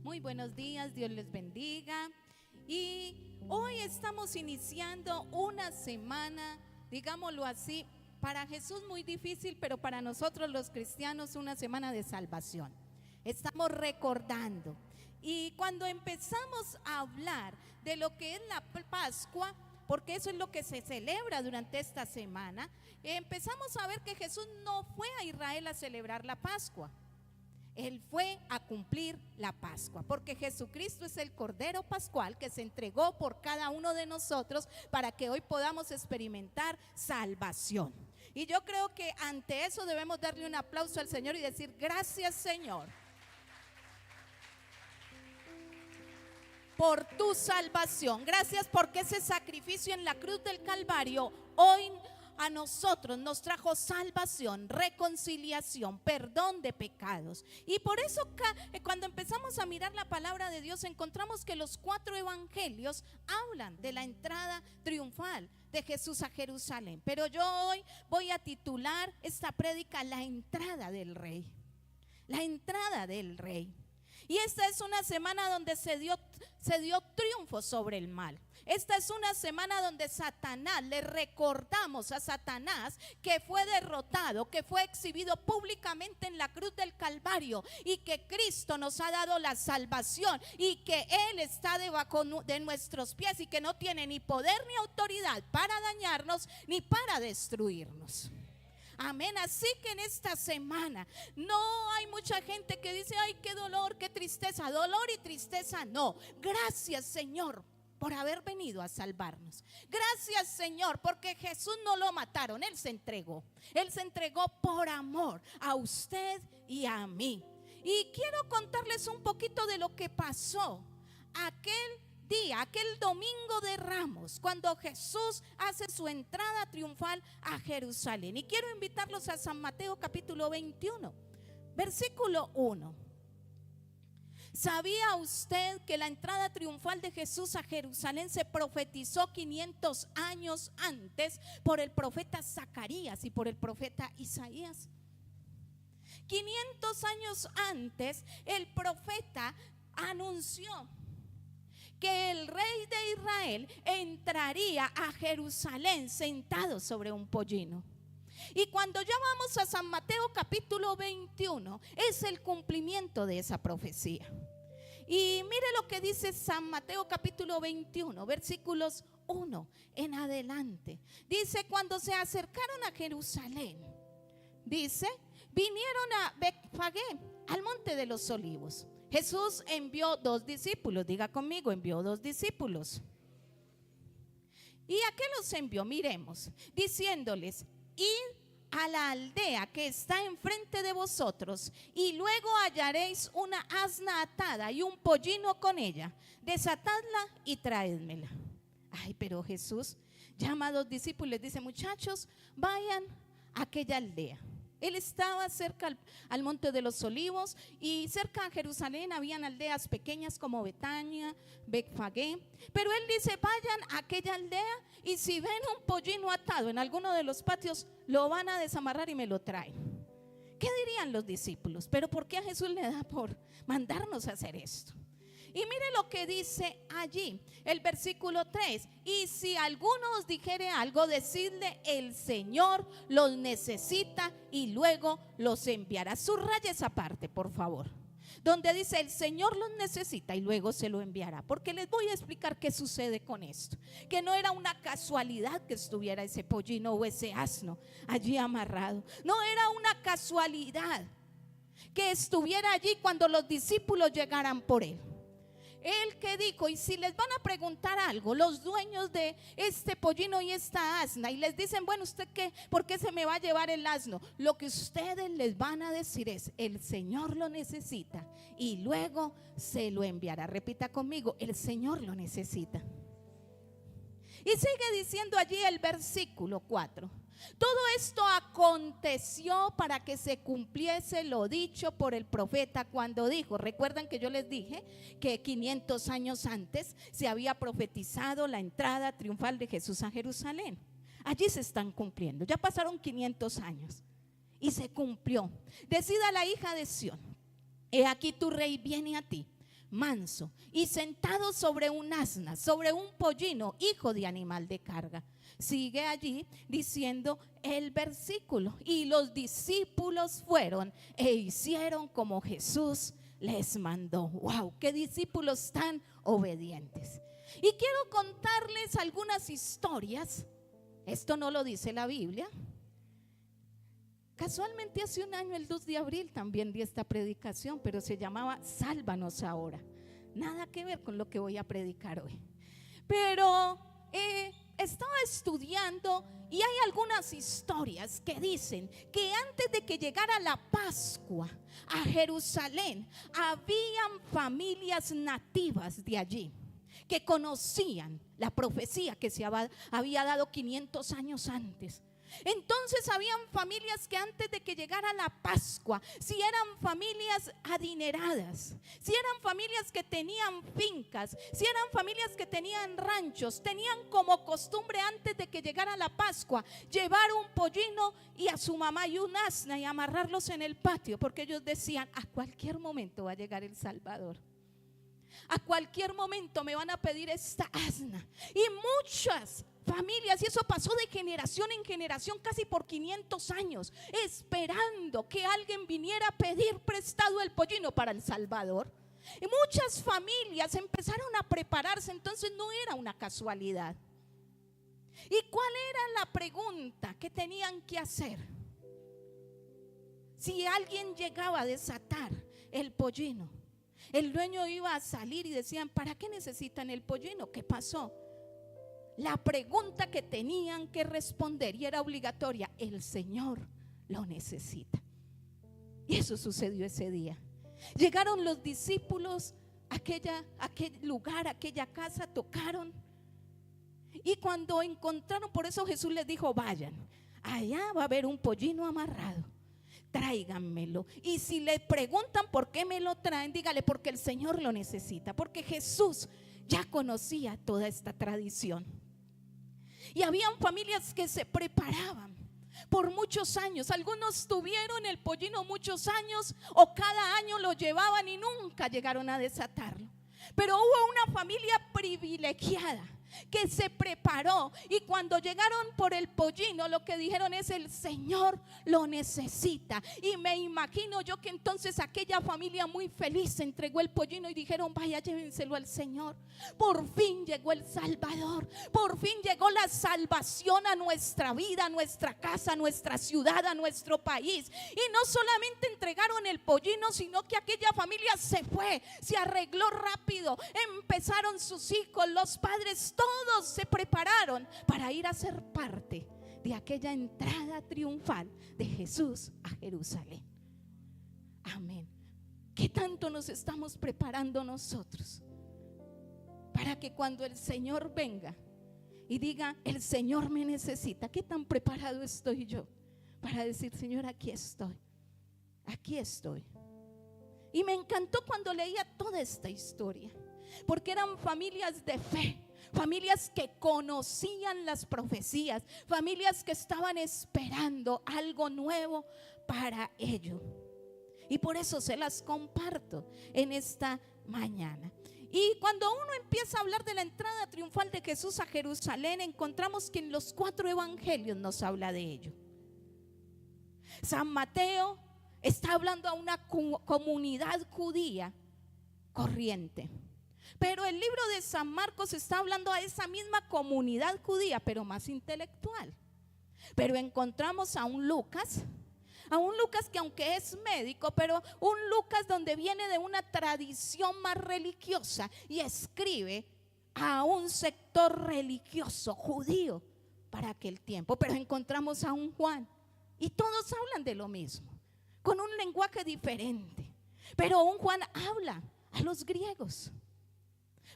Muy buenos días, Dios les bendiga. Y hoy estamos iniciando una semana, digámoslo así, para Jesús muy difícil, pero para nosotros los cristianos una semana de salvación. Estamos recordando. Y cuando empezamos a hablar de lo que es la Pascua, porque eso es lo que se celebra durante esta semana, empezamos a ver que Jesús no fue a Israel a celebrar la Pascua. Él fue a cumplir la Pascua, porque Jesucristo es el Cordero Pascual que se entregó por cada uno de nosotros para que hoy podamos experimentar salvación. Y yo creo que ante eso debemos darle un aplauso al Señor y decir: gracias, Señor, por tu salvación. Gracias porque ese sacrificio en la cruz del Calvario hoy a nosotros nos trajo salvación, reconciliación, perdón de pecados. Y por eso cuando empezamos a mirar la palabra de Dios, encontramos que los 4 evangelios hablan de la entrada triunfal de Jesús a Jerusalén. Pero yo hoy voy a titular esta prédica: la entrada del Rey. La entrada del Rey. Y esta es una semana donde se dio triunfo sobre el mal. Esta es una semana donde Satanás, le recordamos a Satanás que fue derrotado, que fue exhibido públicamente en la cruz del Calvario, y que Cristo nos ha dado la salvación y que Él está debajo de nuestros pies y que no tiene ni poder ni autoridad para dañarnos ni para destruirnos. Amén. Así que en esta semana no hay mucha gente que dice: ay, qué dolor, qué tristeza. Dolor y tristeza no. Gracias, Señor, por haber venido a salvarnos. Gracias, Señor, porque Jesús no lo mataron, Él se entregó. Él se entregó por amor a usted y a mí. Y quiero contarles un poquito de lo que pasó aquel día, aquel domingo de Ramos, cuando Jesús hace su entrada triunfal a Jerusalén. Y quiero invitarlos a San Mateo capítulo 21, versículo 1. ¿Sabía usted que la entrada triunfal de Jesús a Jerusalén se profetizó 500 años antes por el profeta Zacarías y por el profeta Isaías? 500 años antes el profeta anunció que el rey de Israel entraría a Jerusalén sentado sobre un pollino. Y cuando ya vamos a San Mateo capítulo 21, es el cumplimiento de esa profecía. Y mire lo que dice San Mateo capítulo 21, versículos 1 en adelante. Dice: cuando se acercaron a Jerusalén, dice, vinieron a Betfagé, al monte de los olivos. Jesús envió 2 discípulos, diga conmigo, envió 2 discípulos. ¿Y a qué los envió? Miremos, diciéndoles: id a la aldea que está enfrente de vosotros, y luego hallaréis una asna atada y un pollino con ella. Desatadla y traédmela. Ay, pero Jesús llama a 2 discípulos y les dice: muchachos, vayan a aquella aldea. Él estaba cerca al monte de los olivos, y cerca a Jerusalén habían aldeas pequeñas como Betania, Betfagé. Pero él dice: vayan a aquella aldea, y si ven un pollino atado en alguno de los patios, lo van a desamarrar y me lo traen. ¿Qué dirían los discípulos? Pero ¿por qué a Jesús le da por mandarnos a hacer esto? Y mire lo que dice allí, el versículo 3: y si alguno os dijere algo, decidle: el Señor los necesita y luego los enviará. Subraya esa parte, por favor, donde dice: el Señor los necesita y luego se lo enviará. Porque les voy a explicar qué sucede con esto. Que no era una casualidad que estuviera ese pollino o ese asno allí amarrado. No era una casualidad que estuviera allí cuando los discípulos llegaran por él. Él que dijo: y si les van a preguntar algo los dueños de este pollino y esta asna, y les dicen: bueno, ¿usted qué? ¿Por qué se me va a llevar el asno? Lo que ustedes les van a decir es: el Señor lo necesita y luego se lo enviará. Repita conmigo: el Señor lo necesita. Y sigue diciendo allí el versículo 4: todo esto aconteció para que se cumpliese lo dicho por el profeta cuando dijo. Recuerdan que yo les dije que 500 años antes se había profetizado la entrada triunfal de Jesús a Jerusalén. Allí se están cumpliendo. Ya pasaron 500 años y se cumplió. Decida la hija de Sión: he aquí tu rey viene a ti, manso y sentado sobre un asna, sobre un pollino, hijo de animal de carga. Sigue allí diciendo el versículo: y los discípulos fueron e hicieron como Jesús les mandó. ¡Wow! ¡Qué discípulos tan obedientes! Y quiero contarles algunas historias. Esto no lo dice la Biblia. Casualmente hace un año, el 2 de abril, también di esta predicación, pero se llamaba Sálvanos ahora. Nada que ver con lo que voy a predicar hoy. Pero estaba estudiando y hay algunas historias que dicen que antes de que llegara la Pascua a Jerusalén, habían familias nativas de allí que conocían la profecía que se había dado 500 años antes. Entonces habían familias que antes de que llegara la Pascua, si eran familias adineradas, si eran familias que tenían fincas, si eran familias que tenían ranchos, tenían como costumbre antes de que llegara la Pascua llevar un pollino y a su mamá y un asna y amarrarlos en el patio, porque ellos decían: a cualquier momento va a llegar el Salvador. A cualquier momento me van a pedir esta asna. Y muchas familias, y eso pasó de generación en generación casi por 500 años, esperando que alguien viniera a pedir prestado el pollino para el Salvador. Y muchas familias empezaron a prepararse, entonces no era una casualidad. ¿Y cuál era la pregunta que tenían que hacer? Si alguien llegaba a desatar el pollino, el dueño iba a salir y decían: ¿para qué necesitan el pollino? ¿Qué pasó? La pregunta que tenían que responder, y era obligatoria: el Señor lo necesita. Y eso sucedió ese día. Llegaron los discípulos a aquel lugar, a aquella casa, tocaron. Y cuando encontraron, por eso Jesús les dijo: vayan, allá va a haber un pollino amarrado, tráiganmelo. Y si le preguntan por qué me lo traen, dígale: porque el Señor lo necesita. Porque Jesús ya conocía toda esta tradición. Y habían familias que se preparaban por muchos años. Algunos tuvieron el pollino muchos años, o cada año lo llevaban y nunca llegaron a desatarlo. Pero hubo una familia privilegiada que se preparó, y cuando llegaron por el pollino, lo que dijeron es: el Señor lo necesita. Y me imagino yo que entonces aquella familia muy feliz entregó el pollino y dijeron: vaya, llévenselo al Señor. Por fin llegó el Salvador, por fin llegó la salvación a nuestra vida, a nuestra casa, a nuestra ciudad, a nuestro país. Y no solamente entregaron el pollino, sino que aquella familia se fue, se arregló rápido, empezaron sus hijos, los padres, todos se prepararon para ir a ser parte de aquella entrada triunfal de Jesús a Jerusalén. Amén. ¿Qué tanto nos estamos preparando nosotros para que cuando el Señor venga y diga: el Señor me necesita? ¿Qué tan preparado estoy yo para decir: Señor, aquí estoy, aquí estoy? Y me encantó cuando leía toda esta historia, porque eran familias de fe, familias que conocían las profecías, familias que estaban esperando algo nuevo para ellos. Y por eso se las comparto en esta mañana. Y cuando uno empieza a hablar de la entrada triunfal de Jesús a Jerusalén, encontramos que en los 4 evangelios nos habla de ello. San Mateo está hablando a una comunidad judía corriente, pero el libro de San Marcos está hablando a esa misma comunidad judía, pero más intelectual. Pero encontramos a un Lucas que aunque es médico, pero un Lucas donde viene de una tradición más religiosa y escribe a un sector religioso judío para aquel tiempo. Pero encontramos a un Juan, y todos hablan de lo mismo, con un lenguaje diferente. Pero un Juan habla a los griegos,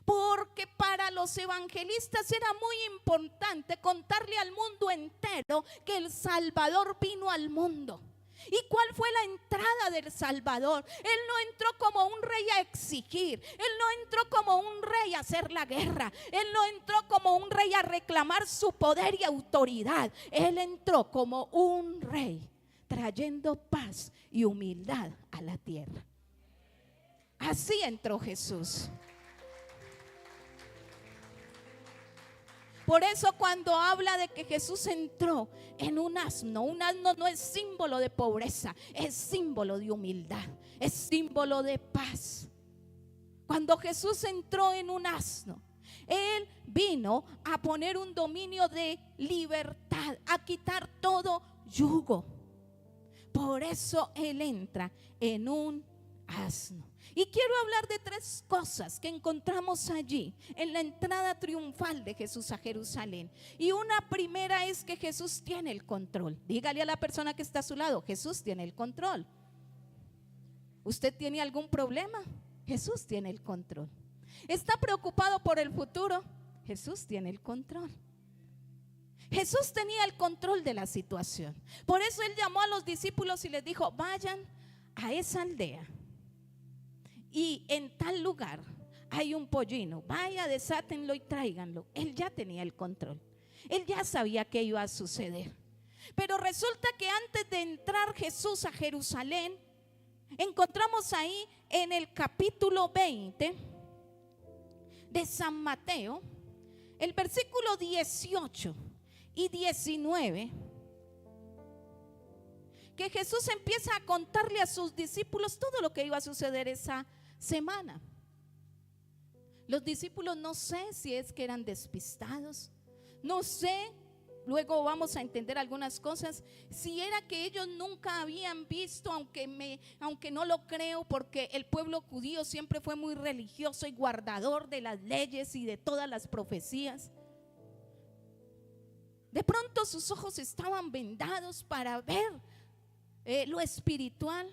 porque para los evangelistas era muy importante contarle al mundo entero que el Salvador vino al mundo. ¿Y cuál fue la entrada del Salvador? Él no entró como un rey a exigir, él no entró como un rey a hacer la guerra, él no entró como un rey a reclamar su poder y autoridad. Él entró como un rey trayendo paz y humildad a la tierra. Así entró Jesús. Por eso cuando habla de que Jesús entró en un asno no es símbolo de pobreza, es símbolo de humildad, es símbolo de paz. Cuando Jesús entró en un asno, Él vino a poner un dominio de libertad, a quitar todo yugo. Por eso Él entra en un asno. Y quiero hablar de 3 cosas que encontramos allí en la entrada triunfal de Jesús a Jerusalén. Y una primera es que Jesús tiene el control. Dígale a la persona que está a su lado: Jesús tiene el control. ¿Usted tiene algún problema? Jesús tiene el control. ¿Está preocupado por el futuro? Jesús tiene el control. Jesús tenía el control de la situación. Por eso Él llamó a los discípulos y les dijo: vayan a esa aldea y en tal lugar hay un pollino, vaya, desátenlo y tráiganlo. Él ya tenía el control. Él ya sabía qué iba a suceder. Pero resulta que antes de entrar Jesús a Jerusalén, encontramos ahí en el capítulo 20 de San Mateo, el versículo 18 y 19, que Jesús empieza a contarle a sus discípulos todo lo que iba a suceder esa semana. Los discípulos, no sé si es que eran despistados, no sé, luego vamos a entender algunas cosas, si era que ellos nunca habían visto, aunque no lo creo, porque el pueblo judío siempre fue muy religioso y guardador de las leyes y de todas las profecías. De pronto sus ojos estaban vendados para ver lo espiritual.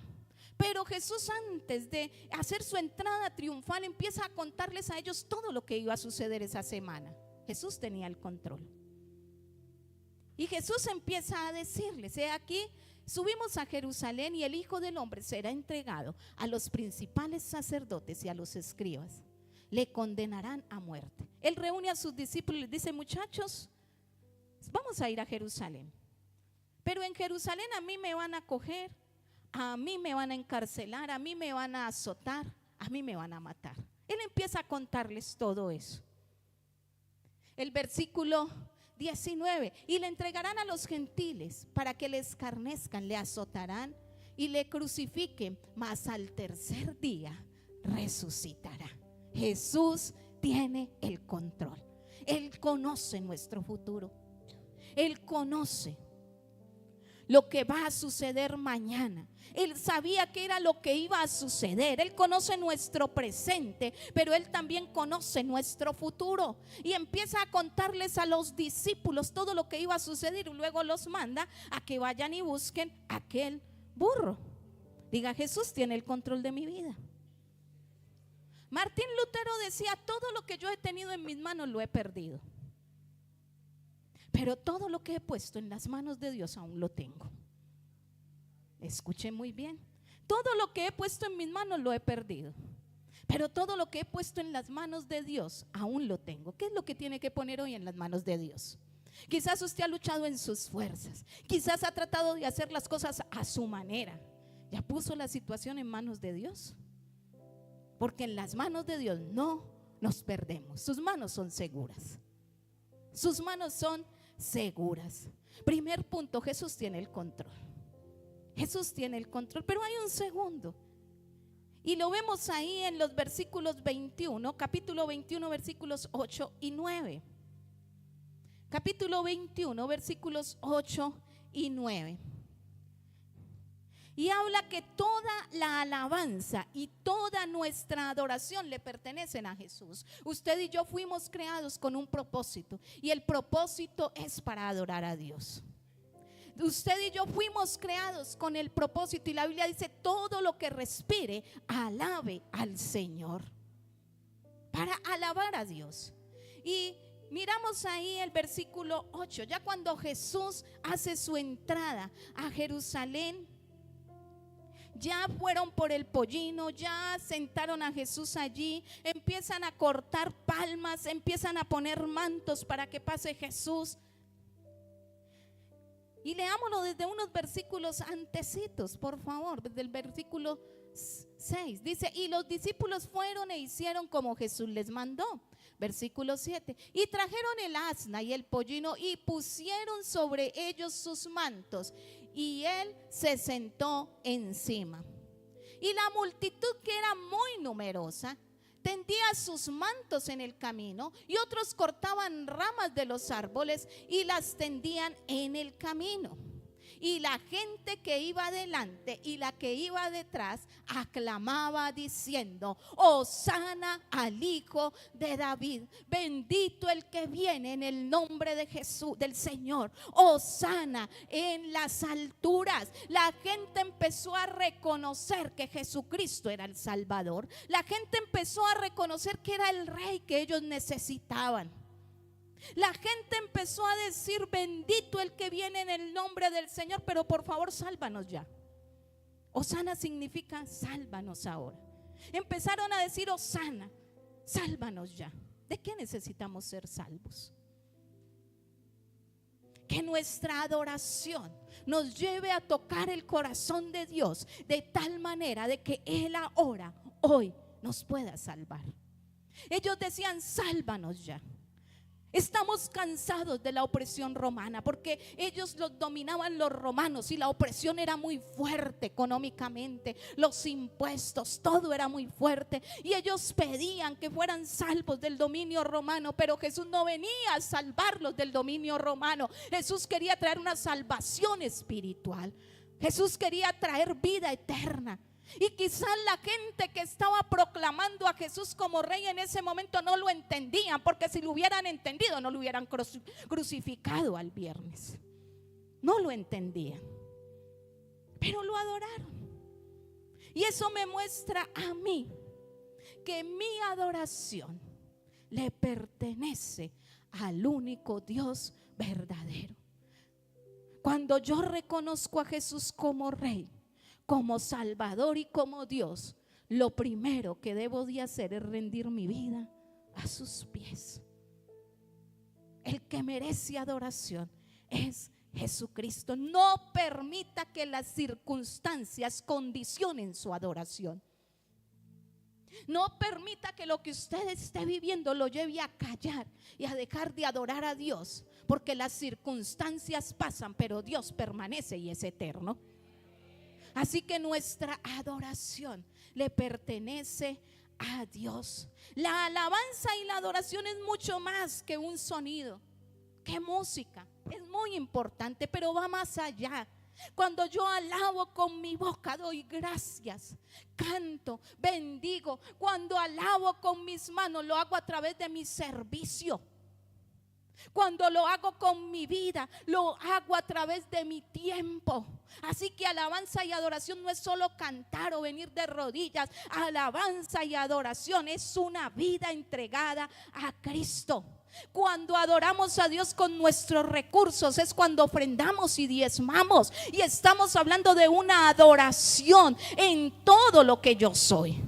Pero Jesús, antes de hacer su entrada triunfal, empieza a contarles a ellos todo lo que iba a suceder esa semana. Jesús tenía el control. Y Jesús empieza a decirles: he aquí, subimos a Jerusalén y el Hijo del Hombre será entregado a los principales sacerdotes y a los escribas. Le condenarán a muerte. Él reúne a sus discípulos y les dice: muchachos, vamos a ir a Jerusalén. Pero en Jerusalén a mí me van a coger, a mí me van a encarcelar, a mí me van a azotar, a mí me van a matar. Él empieza a contarles todo eso. El versículo 19: y le entregarán a los gentiles para que le escarnezcan, le azotarán y le crucifiquen, mas al tercer día resucitará. Jesús tiene el control. Él conoce nuestro futuro. Él conoce lo que va a suceder mañana. Él sabía que era lo que iba a suceder. Él conoce nuestro presente, pero Él también conoce nuestro futuro. Y empieza a contarles a los discípulos todo lo que iba a suceder, y luego los manda a que vayan y busquen aquel burro. Diga: Jesús tiene el control de mi vida. Martín Lutero decía: todo lo que yo he tenido en mis manos lo he perdido, pero todo lo que he puesto en las manos de Dios aún lo tengo. Escuchen muy bien: todo lo que he puesto en mis manos lo he perdido, pero todo lo que he puesto en las manos de Dios aún lo tengo. ¿Qué es lo que tiene que poner hoy en las manos de Dios? Quizás usted ha luchado en sus fuerzas, quizás ha tratado de hacer las cosas a su manera. ¿Ya puso la situación en manos de Dios? Porque en las manos de Dios no nos perdemos. Sus manos son seguras. Sus manos son seguras. Primer punto: Jesús tiene el control. Jesús tiene el control. Pero hay un segundo, y lo vemos ahí en los versículos 21, capítulo 21, versículos 8 y 9. Capítulo 21, versículos 8 y 9. Y habla que toda la alabanza y toda nuestra adoración le pertenecen a Jesús. Usted y yo fuimos creados con un propósito, y el propósito es para adorar a Dios. Usted y yo fuimos creados con el propósito, y la Biblia dice: todo lo que respire, alabe al Señor. Para alabar a Dios. Y miramos ahí el versículo 8, ya cuando Jesús hace su entrada a Jerusalén. Ya fueron por el pollino, ya sentaron a Jesús allí, empiezan a cortar palmas, empiezan a poner mantos para que pase Jesús. Y leámoslo desde unos versículos antecitos, por favor, desde el versículo 6 dice: y los discípulos fueron e hicieron como Jesús les mandó. Versículo 7: y trajeron el asna y el pollino y pusieron sobre ellos sus mantos, y él se sentó encima. Y la multitud, que era muy numerosa, tendía sus mantos en el camino, y otros cortaban ramas de los árboles y las tendían en el camino. Y la gente que iba adelante y la que iba detrás aclamaba diciendo: Hosana al Hijo de David, bendito el que viene en el nombre de Jesús, del Señor. Hosana en las alturas. La gente empezó a reconocer que Jesucristo era el Salvador. La gente empezó a reconocer que era el Rey que ellos necesitaban. La gente empezó a decir: bendito el que viene en el nombre del Señor, pero por favor sálvanos ya. Hosana significa sálvanos ahora. Empezaron a decir: Hosana, sálvanos ya. ¿De qué necesitamos ser salvos? Que nuestra adoración nos lleve a tocar el corazón de Dios de tal manera de que Él ahora, hoy, nos pueda salvar. Ellos decían: sálvanos ya. Estamos cansados de la opresión romana, porque ellos los dominaban los romanos y la opresión era muy fuerte económicamente, los impuestos, todo era muy fuerte, y ellos pedían que fueran salvos del dominio romano. Pero Jesús no venía a salvarlos del dominio romano. Jesús quería traer una salvación espiritual. Jesús quería traer vida eterna. Y quizás la gente que estaba proclamando a Jesús como rey en ese momento no lo entendían, porque si lo hubieran entendido no lo hubieran crucificado al viernes. No lo entendían, pero lo adoraron. Y eso me muestra a mí que mi adoración le pertenece al único Dios verdadero. Cuando yo reconozco a Jesús como rey, como Salvador y como Dios, lo primero que debo de hacer es rendir mi vida a sus pies. El que merece adoración es Jesucristo. No permita que las circunstancias condicionen su adoración. No permita que lo que usted esté viviendo lo lleve a callar y a dejar de adorar a Dios, porque las circunstancias pasan, pero Dios permanece y es eterno. Así que nuestra adoración le pertenece a Dios. La alabanza y la adoración es mucho más que un sonido, que música. Es muy importante, pero va más allá. Cuando yo alabo con mi boca, doy gracias, canto, bendigo. Cuando alabo con mis manos, lo hago a través de mi servicio. Cuando lo hago con mi vida, lo hago a través de mi tiempo. Así que alabanza y adoración no es solo cantar o venir de rodillas. Alabanza y adoración es una vida entregada a Cristo. Cuando adoramos a Dios con nuestros recursos es cuando ofrendamos y diezmamos. Y estamos hablando de una adoración en todo lo que yo soy.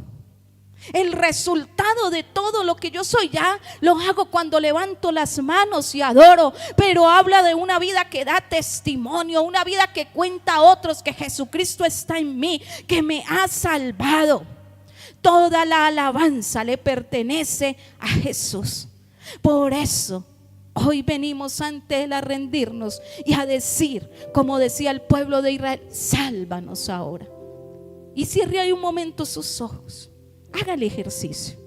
El resultado de todo lo que yo soy ya lo hago cuando levanto las manos y adoro. Pero habla de una vida que da testimonio, una vida que cuenta a otros que Jesucristo está en mí, que me ha salvado. Toda la alabanza le pertenece a Jesús. Por eso hoy venimos ante Él a rendirnos y a decir, como decía el pueblo de Israel: sálvanos ahora. Y cierre ahí un momento sus ojos. Haga el ejercicio.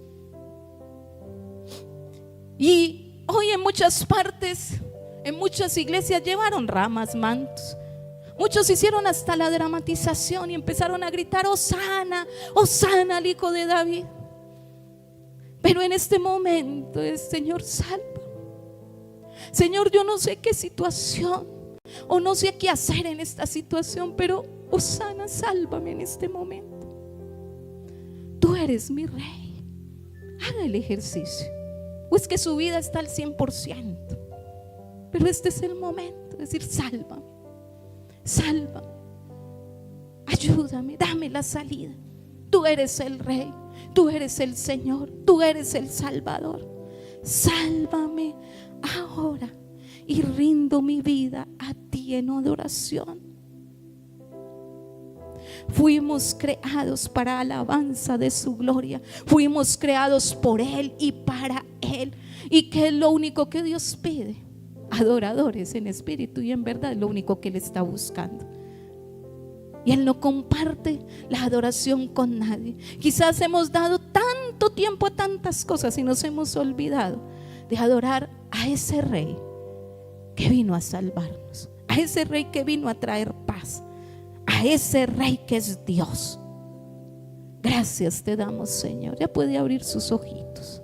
Y hoy en muchas partes, en muchas iglesias llevaron ramas, mantos. Muchos hicieron hasta la dramatización y empezaron a gritar: Hosana, Hosana al Hijo de David. Pero en este momento es: Señor, salva. Señor, yo no sé qué situación o no sé qué hacer en esta situación, pero Hosana, sálvame en este momento. Tú eres mi rey. Haga el ejercicio. Pues que su vida está al 100%, pero este es el momento de decir: sálvame, sálvame, ayúdame, dame la salida. Tú eres el rey, tú eres el Señor, tú eres el Salvador. Sálvame ahora y rindo mi vida a ti en adoración. Fuimos creados para alabanza de su gloria. Fuimos creados por Él y para Él. ¿Y qué es lo único que Dios pide? Adoradores en espíritu y en verdad, es lo único que Él está buscando. Y Él no comparte la adoración con nadie. Quizás hemos dado tanto tiempo a tantas cosas y nos hemos olvidado de adorar a ese Rey que vino a salvarnos, a ese Rey que vino a traer paz, a ese Rey que es Dios. Gracias te damos, Señor. Ya puede abrir sus ojitos.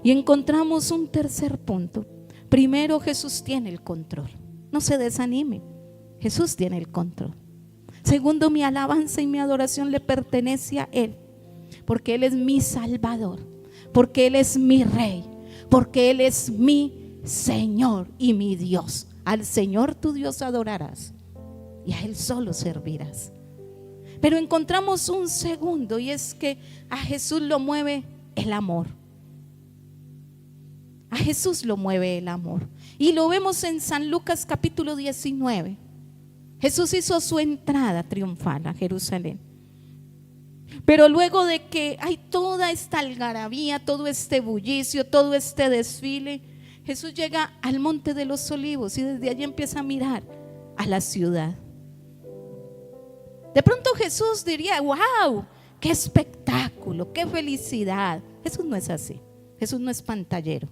Y encontramos un tercer punto. Primero, Jesús tiene el control. No se desanime. Jesús tiene el control. Segundo, mi alabanza y mi adoración le pertenece a Él, porque Él es mi Salvador, porque Él es mi Rey, porque Él es mi Señor y mi Dios. Al Señor tu Dios adorarás y a Él solo servirás. Pero encontramos un segundo, y es que a Jesús lo mueve el amor. A Jesús lo mueve el amor. Y lo vemos en San Lucas capítulo 19. Jesús hizo su entrada triunfal a Jerusalén. Pero luego de que hay toda esta algarabía, todo este bullicio, todo este desfile, Jesús llega al Monte de los Olivos y desde allí empieza a mirar a la ciudad. De pronto Jesús diría: wow, qué espectáculo, qué felicidad. Jesús no es así. Jesús no es pantallero.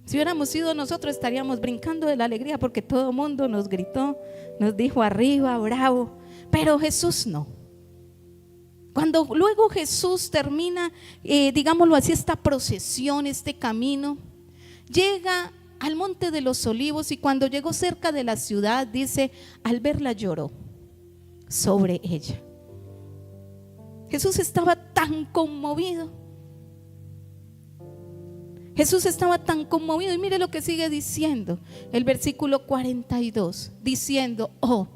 Si hubiéramos sido nosotros, estaríamos brincando de la alegría porque todo el mundo nos gritó, nos dijo arriba, bravo. Pero Jesús no. Cuando luego Jesús termina, digámoslo así, esta procesión, este camino, llega al Monte de los Olivos, y cuando llegó cerca de la ciudad, dice, al verla lloró sobre ella. Jesús estaba tan conmovido. Jesús estaba tan conmovido, y mire lo que sigue diciendo el versículo 42, diciendo: oh,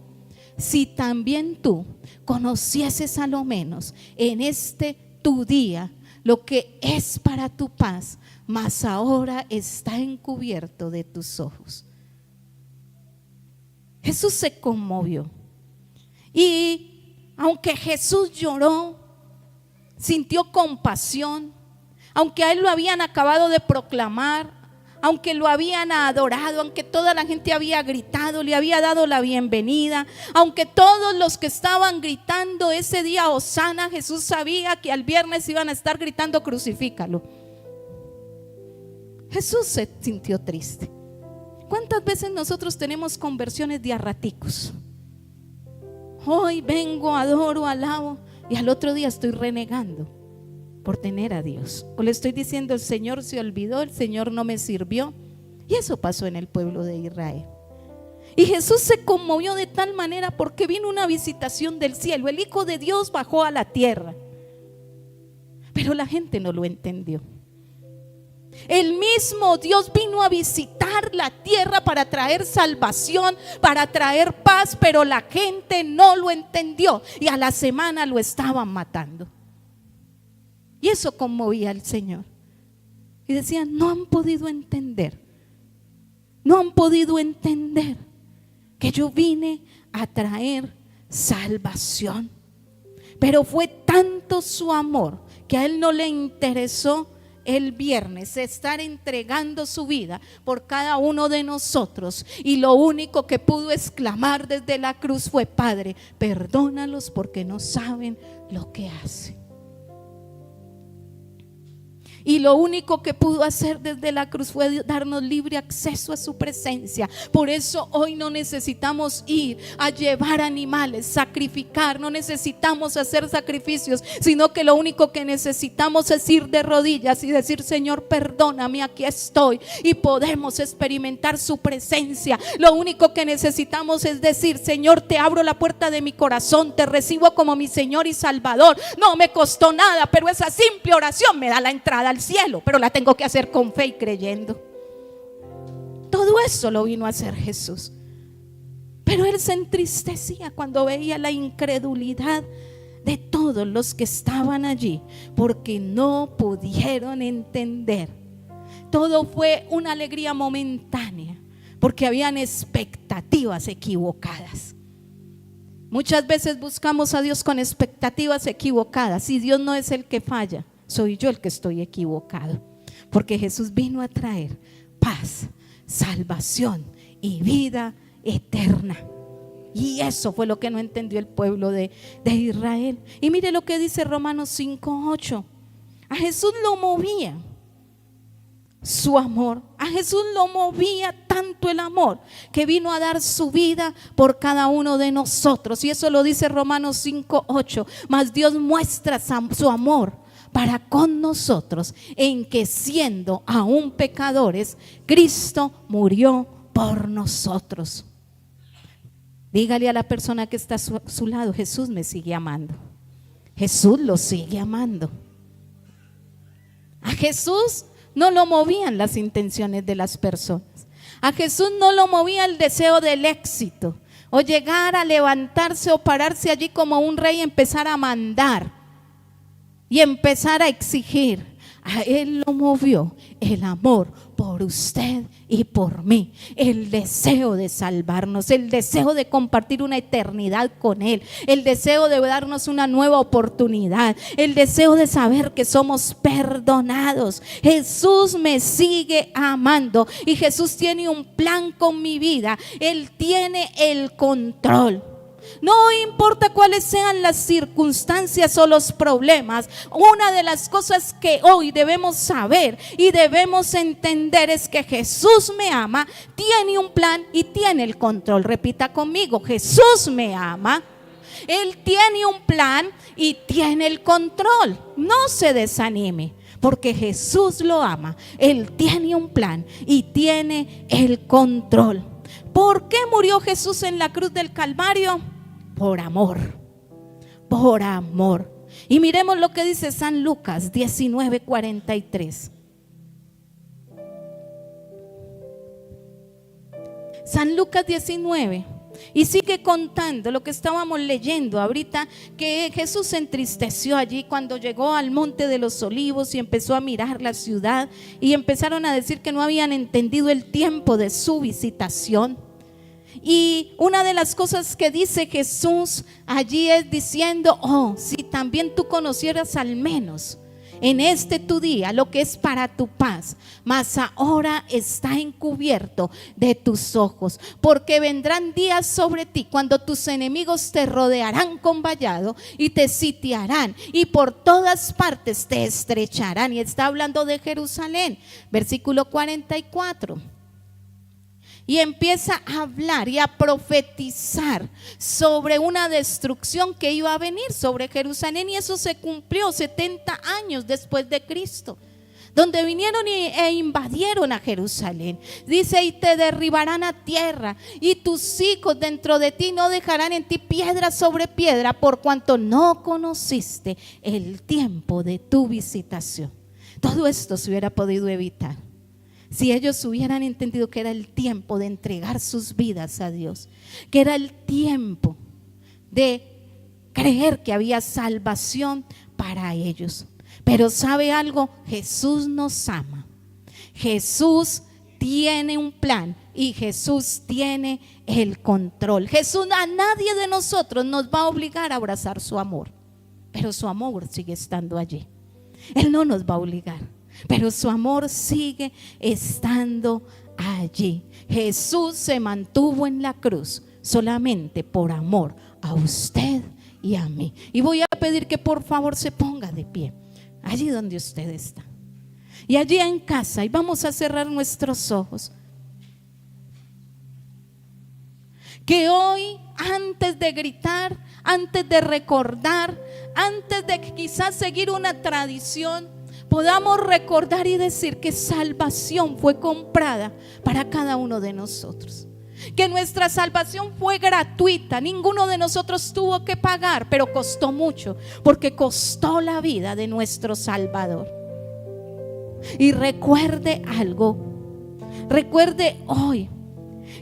si también tú conocieses a lo menos en este tu día lo que es para tu paz, mas ahora está encubierto de tus ojos. Jesús se conmovió, y aunque Jesús lloró, sintió compasión, aunque a Él lo habían acabado de proclamar, aunque lo habían adorado, aunque toda la gente había gritado, le había dado la bienvenida, aunque todos los que estaban gritando ese día Hosana, Jesús sabía que al viernes iban a estar gritando crucifícalo. Jesús se sintió triste. ¿Cuántas veces nosotros tenemos conversiones de a raticos? Hoy vengo, adoro, alabo, y al otro día estoy renegando por tener a Dios, o le estoy diciendo: el Señor se olvidó, el Señor no me sirvió. Y eso pasó en el pueblo de Israel. Y Jesús se conmovió de tal manera porque vino una visitación del cielo. El Hijo de Dios bajó a la tierra, pero la gente no lo entendió. El mismo Dios vino a visitar la tierra para traer salvación, para traer paz, pero la gente no lo entendió, y a la semana lo estaban matando. Y eso conmovía al Señor. Y decían: no han podido entender, no han podido entender que yo vine a traer salvación. Pero fue tanto su amor que a Él no le interesó el viernes estar entregando su vida por cada uno de nosotros, y lo único que pudo exclamar desde la cruz fue: Padre, perdónalos porque no saben lo que hacen. Y lo único que pudo hacer desde la cruz fue darnos libre acceso a su presencia. Por eso hoy no necesitamos ir a llevar animales, sacrificar, no necesitamos hacer sacrificios, sino que lo único que necesitamos es ir de rodillas y decir: Señor, perdóname, aquí estoy. Y podemos experimentar su presencia. Lo único que necesitamos es decir: Señor, te abro la puerta de mi corazón, te recibo como mi Señor y Salvador. No me costó nada, pero esa simple oración me da la entrada al cielo, pero la tengo que hacer con fe y creyendo. Todo eso lo vino a hacer Jesús. Pero Él se entristecía cuando veía la incredulidad de todos los que estaban allí, porque no pudieron entender. Todo fue una alegría momentánea, porque habían expectativas equivocadas. Muchas veces buscamos a Dios con expectativas equivocadas y Dios no es el que falla, soy yo el que estoy equivocado. Porque Jesús vino a traer paz, salvación y vida eterna. Y eso fue lo que no entendió el pueblo de Israel. Y mire lo que dice Romanos 5:8. A Jesús lo movía su amor. A Jesús lo movía tanto el amor que vino a dar su vida por cada uno de nosotros. Y eso lo dice Romanos 5:8. Mas Dios muestra su amor para con nosotros en que siendo aún pecadores, Cristo murió por nosotros. Dígale a la persona que está a su lado: Jesús me sigue amando. Jesús lo sigue amando. A Jesús no lo movían las intenciones de las personas. A Jesús no lo movía el deseo del éxito o llegar a levantarse o pararse allí como un rey y empezar a mandar y empezar a exigir. A Él lo movió el amor por usted y por mí, el deseo de salvarnos, el deseo de compartir una eternidad con Él, el deseo de darnos una nueva oportunidad, el deseo de saber que somos perdonados. Jesús me sigue amando y Jesús tiene un plan con mi vida. Él tiene el control. No importa cuáles sean las circunstancias o los problemas, una de las cosas que hoy debemos saber y debemos entender es que Jesús me ama, tiene un plan y tiene el control. Repita conmigo: Jesús me ama, Él tiene un plan y tiene el control. No se desanime, porque Jesús lo ama, Él tiene un plan y tiene el control. ¿Por qué murió Jesús en la cruz del Calvario? Por amor, por amor. Y miremos lo que dice San Lucas 19:43. San Lucas 19. Y sigue contando lo que estábamos leyendo ahorita, que Jesús se entristeció allí cuando llegó al monte de los olivos y empezó a mirar la ciudad, y empezaron a decir que no habían entendido el tiempo de su visitación. Y una de las cosas que dice Jesús allí es diciendo: oh, si también tú conocieras al menos en este tu día lo que es para tu paz, mas ahora está encubierto de tus ojos, porque vendrán días sobre ti cuando tus enemigos te rodearán con vallado y te sitiarán y por todas partes te estrecharán. Y está hablando de Jerusalén, versículo 44. Y empieza a hablar y a profetizar sobre una destrucción que iba a venir sobre Jerusalén. Y eso se cumplió 70 años después de Cristo, donde vinieron e invadieron a Jerusalén. Dice: y te derribarán a tierra, y tus hijos dentro de ti no dejarán en ti piedra sobre piedra, por cuanto no conociste el tiempo de tu visitación. Todo esto se hubiera podido evitar si ellos hubieran entendido que era el tiempo de entregar sus vidas a Dios, que era el tiempo de creer que había salvación para ellos. Pero ¿sabe algo? Jesús nos ama. Jesús tiene un plan y Jesús tiene el control. Jesús a nadie de nosotros nos va a obligar a abrazar su amor, pero su amor sigue estando allí. Él no nos va a obligar, pero su amor sigue estando allí. Jesús se mantuvo en la cruz solamente por amor a usted y a mí. Y voy a pedir que por favor se ponga de pie allí donde usted está y allí en casa, y vamos a cerrar nuestros ojos. Que hoy, antes de gritar, antes de recordar, antes de quizás seguir una tradición, podamos recordar y decir que salvación fue comprada para cada uno de nosotros, que nuestra salvación fue gratuita. Ninguno de nosotros tuvo que pagar, pero costó mucho, porque costó la vida de nuestro Salvador. Y recuerde algo, recuerde hoy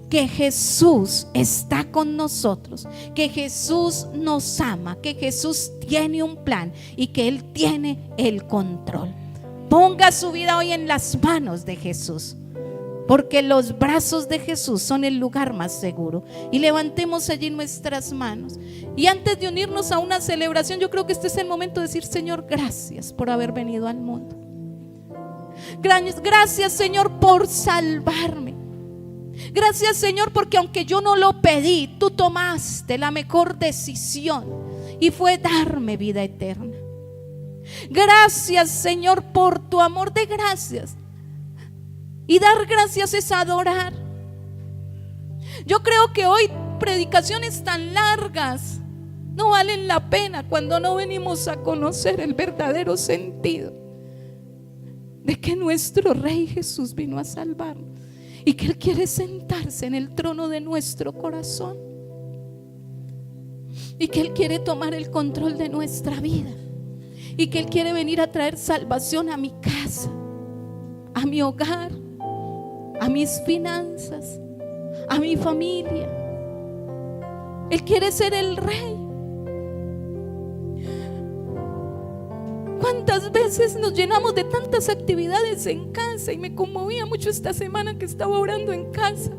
que Jesús está con nosotros, que Jesús nos ama, que Jesús tiene un plan y que Él tiene el control. Ponga su vida hoy en las manos de Jesús. porque los brazos de Jesús son el lugar más seguro. Y levantemos allí nuestras manos. Y antes de unirnos a una celebración, yo creo que este es el momento de decir: Señor, gracias por haber venido al mundo. Gracias, Señor, por salvarme. Gracias, Señor, porque aunque yo no lo pedí, tú tomaste la mejor decisión y fue darme vida eterna. Gracias, Señor, por tu amor. De gracias. Y dar gracias es adorar. Yo creo que hoy predicaciones tan largas no valen la pena cuando no venimos a conocer el verdadero sentido de que nuestro Rey Jesús vino a salvarnos y que Él quiere sentarse en el trono de nuestro corazón y que Él quiere tomar el control de nuestra vida y que Él quiere venir a traer salvación a mi casa, a mi hogar, a mis finanzas, a mi familia. Él quiere ser el Rey. ¿Cuántas veces nos llenamos de tantas actividades en casa? Y me conmovía mucho esta semana que estaba orando en casa.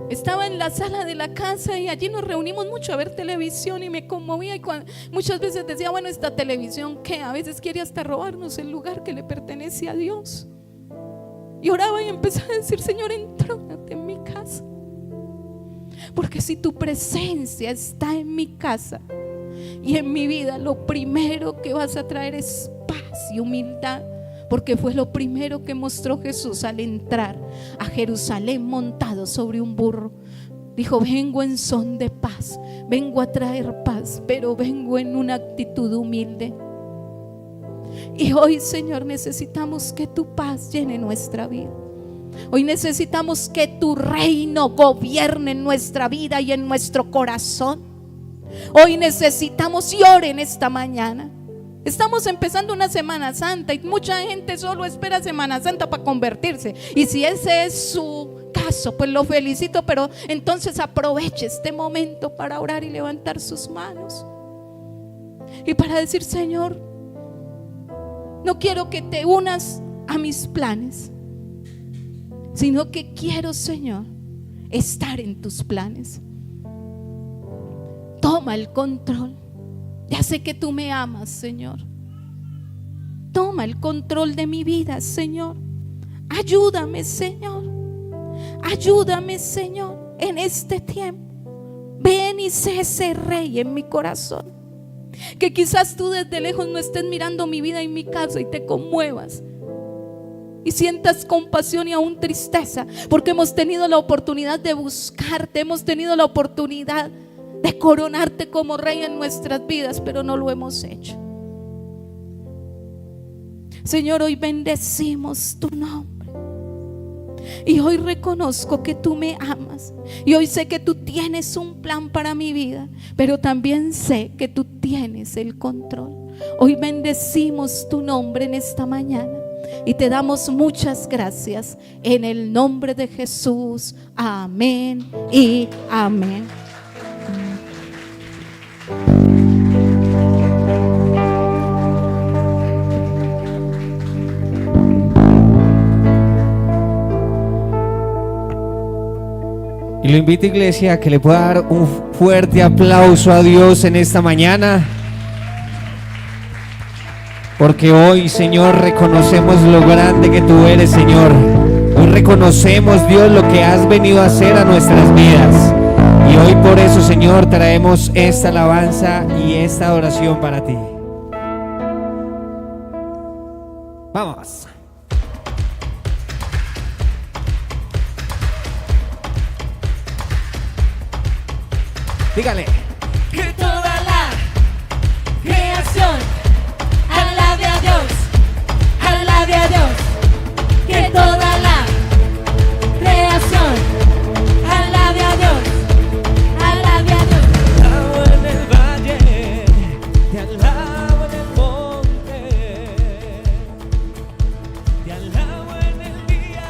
Estaba en la sala de la casa y allí nos reunimos mucho a ver televisión y me conmovía. Y muchas veces decía: bueno, esta televisión que a veces quiere hasta robarnos el lugar que le pertenece a Dios. Y oraba y empezaba a decir: Señor, entrónate en mi casa, porque si tu presencia está en mi casa y en mi vida, lo primero que vas a traer es paz y humildad, porque fue lo primero que mostró Jesús al entrar a Jerusalén montado sobre un burro. Dijo: vengo en son de paz, vengo a traer paz, pero vengo en una actitud humilde. Y hoy, Señor, necesitamos que tu paz llene nuestra vida. Hoy necesitamos que tu reino gobierne en nuestra vida y en nuestro corazón. Hoy necesitamos, y oren esta mañana. Estamos empezando una Semana Santa y mucha gente solo espera Semana Santa para convertirse. Y si ese es su caso, pues lo felicito, pero entonces aproveche este momento para orar y levantar sus manos y para decir: Señor, no quiero que te unas a mis planes, sino que quiero, Señor, estar en tus planes. Toma el control. Ya sé que tú me amas, Señor. Toma el control de mi vida, Señor. Ayúdame, Señor. Ayúdame, Señor, en este tiempo. Ven y sé ese Rey en mi corazón. Que quizás tú desde lejos no estés mirando mi vida y mi casa y te conmuevas y sientas compasión y aún tristeza, porque hemos tenido la oportunidad de buscarte, hemos tenido la oportunidad de coronarte como Rey en nuestras vidas, pero no lo hemos hecho. Señor, hoy bendecimos tu nombre y hoy reconozco que tú me amas y hoy sé que tú tienes un plan para mi vida, pero también sé que tú tienes el control. Hoy bendecimos tu nombre en esta mañana y te damos muchas gracias en el nombre de Jesús. Amén y amén. Y lo invito, iglesia, a que le pueda dar un fuerte aplauso a Dios en esta mañana, porque hoy, Señor, reconocemos lo grande que tú eres, Señor. Hoy reconocemos, Dios, lo que has venido a hacer a nuestras vidas. Y hoy por eso, Señor, traemos esta alabanza y esta adoración para ti. Vamos. Dígale. Que toda la creación alabe a Dios, alabe a Dios. Que toda la creación alabe a Dios, alabe a Dios. Te alabo en el valle, te alabo en el monte, te alabo en el día,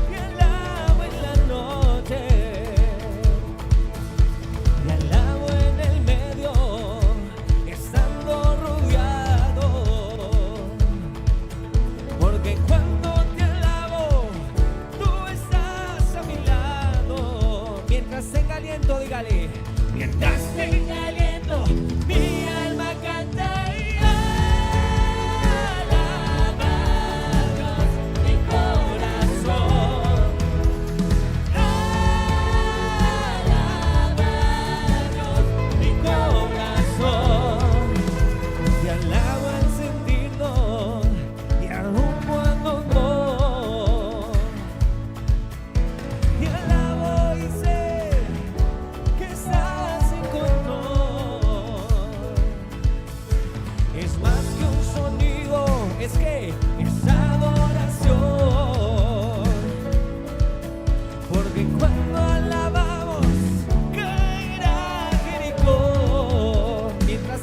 te alabo en la noche. Te es que es adoración, porque cuando alabamos caerá Jericó. Mientras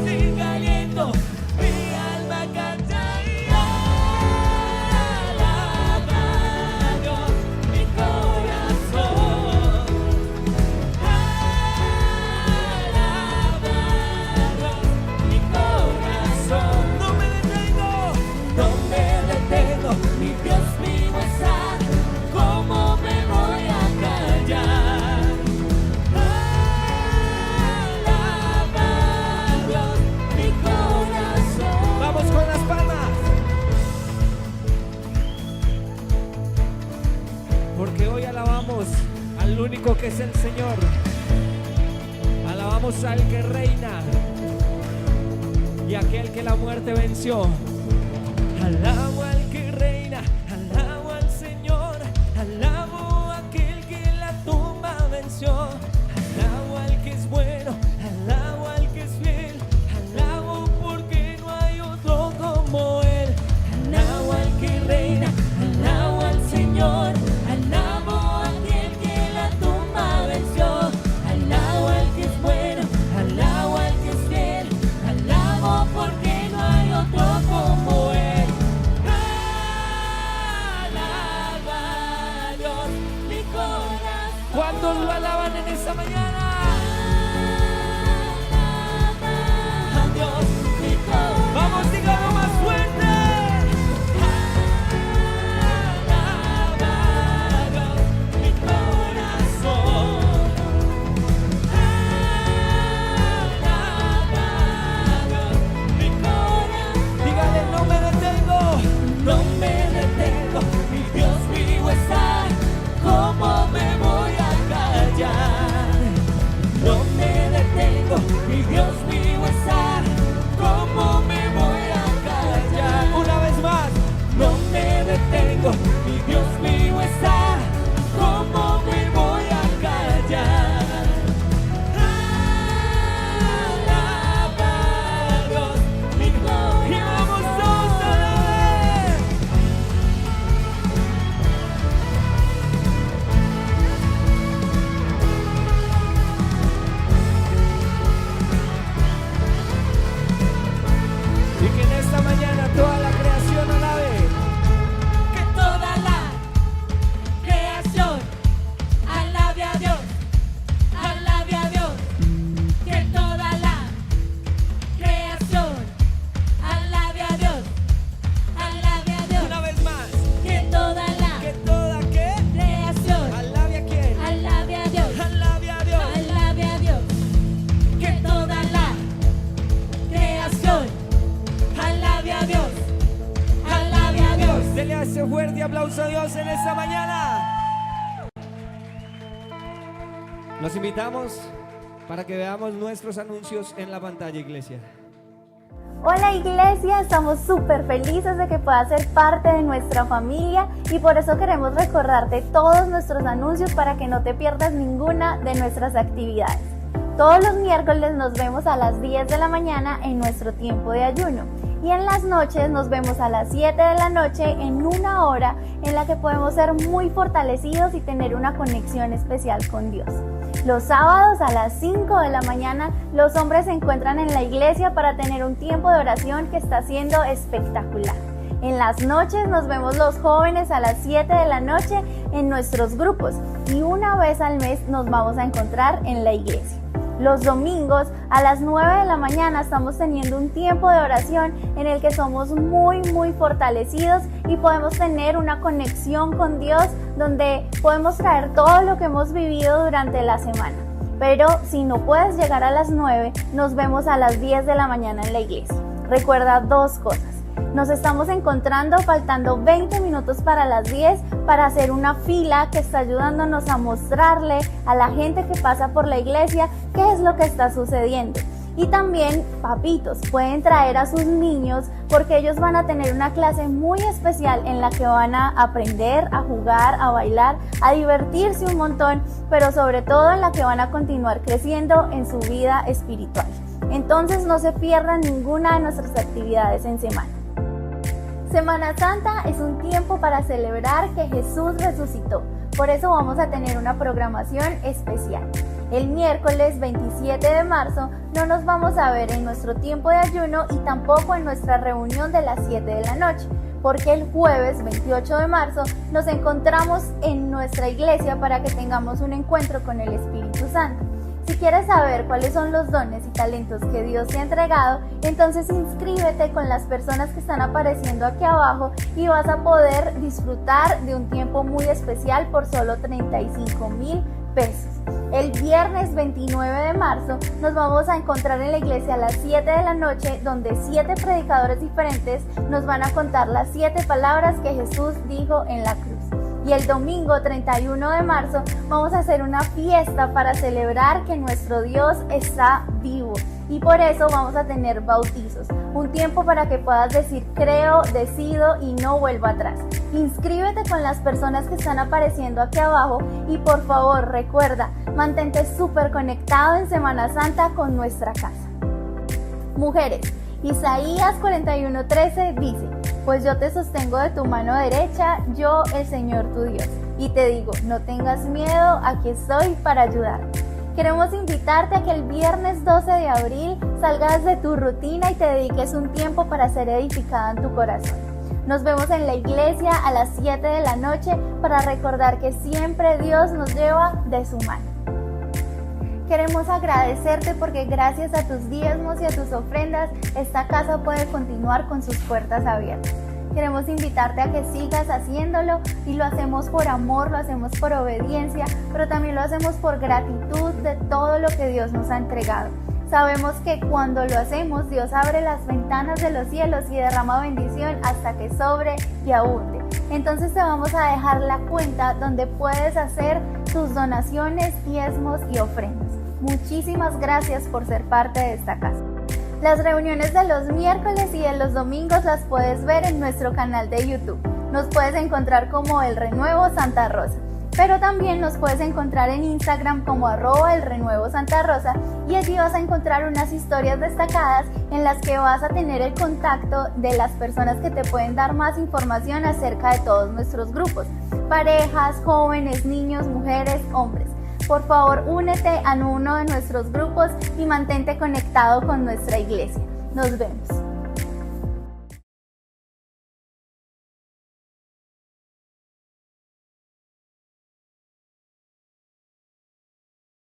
tenga aliento, mi alma canta y alaba a Dios, mi corazón alaba a Dios, mi corazón. No me detengo, mi Dios vivo está. ¿Cómo me voy a callar? Alaba a Dios, mi corazón. Vamos con las palmas. Porque hoy alabamos al único que es el Señor. Alabamos al que reina y aquel que la muerte venció. Alabo al que reina, alabo al Señor, alabo a aquel que la tumba venció. Alabo al que es bueno, alabo al que es fiel, alabo porque no hay otro como Él. Alabo al que reina, alabo al Señor, alabo a aquel que la tumba venció. Alabo al que es bueno, alabo al que es fiel, alabo porque no hay otro como Él. Alaba a Dios, mi corazón. ¿Cuántos lo alaban en esta mañana? A Dios, mi corazón. Vamos, dígalo más fuerte. Alaba a Dios, mi corazón. Alaba a Dios, mi corazón. Dígale, no me detengo, mi Dios vivo está. ¿Cómo me voy a callar? No me detengo, mi Dios vivo está. ¿Cómo me voy a callar? Una vez más, no me detengo, mi Dios vivo está. ¿Cómo me voy a callar? Alaba a Dios, mi corazón. Y vamos todos a la vez. Y que en esta mañana toda la creación alabe. Que toda la creación alabe a Dios, alabe a Dios. Que toda la creación alabe a Dios, alabe a Dios. Una vez más. Que toda la Que toda que creación alabe a quién. alabe a Dios, Alabe a Dios. alabe a Dios. Que toda la creación alabe a Dios, alabe a Dios. Dele ese fuerte aplauso a Dios en esta mañana. Los invitamos para que veamos nuestros anuncios en la pantalla, iglesia. Hola iglesia, estamos súper felices de que puedas ser parte de nuestra familia y por eso queremos recordarte todos nuestros anuncios para que no te pierdas ninguna de nuestras actividades. Todos los miércoles nos vemos a las 10 de la mañana en nuestro tiempo de ayuno y en las noches nos vemos a las 7 de la noche en una hora en la que podemos ser muy fortalecidos y tener una conexión especial con Dios. Los sábados a las 5 de la mañana los hombres se encuentran en la iglesia para tener un tiempo de oración que está siendo espectacular. En las noches nos vemos los jóvenes a las 7 de la noche en nuestros grupos y una vez al mes nos vamos a encontrar en la iglesia. Los domingos a las 9 de la mañana estamos teniendo un tiempo de oración en el que somos muy fortalecidos y podemos tener una conexión con Dios donde podemos traer todo lo que hemos vivido durante la semana. Pero si no puedes llegar a las 9, nos vemos a las 10 de la mañana en la iglesia. Recuerda dos cosas. Nos estamos encontrando faltando 20 minutos para las 10 para hacer una fila que está ayudándonos a mostrarle a la gente que pasa por la iglesia qué es lo que está sucediendo. Y también, papitos, pueden traer a sus niños porque ellos van a tener una clase muy especial en la que van a aprender, a jugar, a bailar, a divertirse un montón, pero sobre todo en la que van a continuar creciendo en su vida espiritual. Entonces no se pierdan ninguna de nuestras actividades en semana. Semana Santa es un tiempo para celebrar que Jesús resucitó. Por eso vamos a tener una programación especial. El miércoles 27 de marzo no nos vamos a ver en nuestro tiempo de ayuno y tampoco en nuestra reunión de las 7 de la noche, porque el jueves 28 de marzo nos encontramos en nuestra iglesia para que tengamos un encuentro con el Espíritu Santo. Si quieres saber cuáles son los dones y talentos que Dios te ha entregado, entonces inscríbete con las personas que están apareciendo aquí abajo y vas a poder disfrutar de un tiempo muy especial por solo 35,000 pesos. El viernes 29 de marzo nos vamos a encontrar en la iglesia a las 7 de la noche, donde 7 predicadores diferentes nos van a contar las 7 palabras que Jesús dijo en la cruz. Y el domingo 31 de marzo vamos a hacer una fiesta para celebrar que nuestro Dios está vivo. Y por eso vamos a tener bautizos. Un tiempo para que puedas decir creo, decido y no vuelvo atrás. Inscríbete con las personas que están apareciendo aquí abajo y por favor recuerda, mantente súper conectado en Semana Santa con nuestra casa. Mujeres, Isaías 41:13 dice: pues yo te sostengo de tu mano derecha, yo el Señor tu Dios. Y te digo, no tengas miedo, aquí estoy para ayudarte. Queremos invitarte a que el viernes 12 de abril salgas de tu rutina y te dediques un tiempo para ser edificada en tu corazón. Nos vemos en la iglesia a las 7 de la noche para recordar que siempre Dios nos lleva de su mano. Queremos agradecerte porque gracias a tus diezmos y a tus ofrendas, esta casa puede continuar con sus puertas abiertas. Queremos invitarte a que sigas haciéndolo y lo hacemos por amor, lo hacemos por obediencia, pero también lo hacemos por gratitud de todo lo que Dios nos ha entregado. Sabemos que cuando lo hacemos, Dios abre las ventanas de los cielos y derrama bendición hasta que sobre y abunde. Entonces te vamos a dejar la cuenta donde puedes hacer tus donaciones, diezmos y ofrendas. Muchísimas gracias por ser parte de esta casa. Las reuniones de los miércoles y de los domingos las puedes ver en nuestro canal de YouTube. Nos puedes encontrar como El Renuevo Santa Rosa. Pero también nos puedes encontrar en Instagram como @elrenuevosantarosa y allí vas a encontrar unas historias destacadas en las que vas a tener el contacto de las personas que te pueden dar más información acerca de todos nuestros grupos. Parejas, jóvenes, niños, mujeres, hombres. Por favor, únete a uno de nuestros grupos y mantente conectado con nuestra iglesia. Nos vemos.